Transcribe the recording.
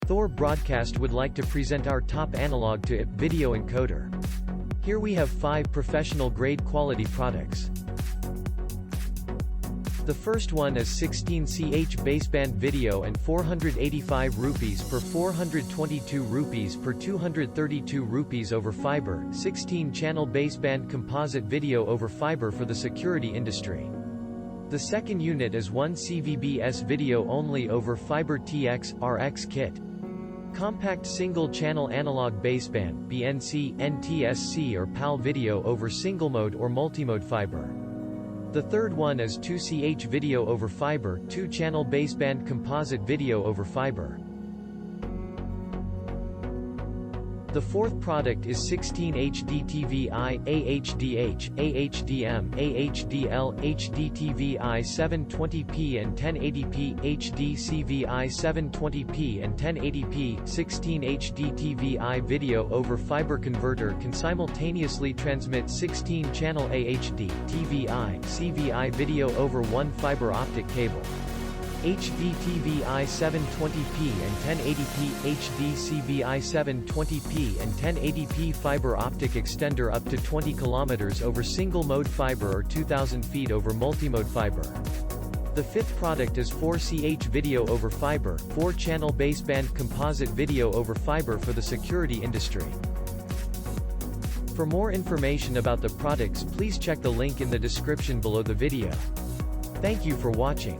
Thor Broadcast would like to present our top analog to IP video encoder. Here we have 5 professional-grade quality products. The first one is 16ch baseband video and 485 rupees per 422 rupees per 232 rupees over fiber, 16-channel baseband composite video over fiber for the security industry. The second unit is 1 CVBS video only over fiber TX, RX kit. Compact single-channel analog baseband, BNC, NTSC or PAL video over single-mode or multimode fiber. The third one is 2ch video over fiber, 2-channel baseband composite video over fiber. The fourth product is 16H DTV-I, AHDH, AHDM, AHDL, HDTV-I 720p and 1080p, HDCV-I 720p and 1080p. 16H DTV-I video over fiber converter can simultaneously transmit 16-channel AHD, TVI, CVI video over one fiber optic cable. HDTV-I 720p and 1080p, HDCV-I 720p and 1080p fiber optic extender up to 20 km over single-mode fiber or 2000 feet over multimode fiber. The fifth product is 4ch video over fiber, 4-channel baseband composite video over fiber for the security industry. For more information about the products, please check the link in the description below the video. Thank you for watching.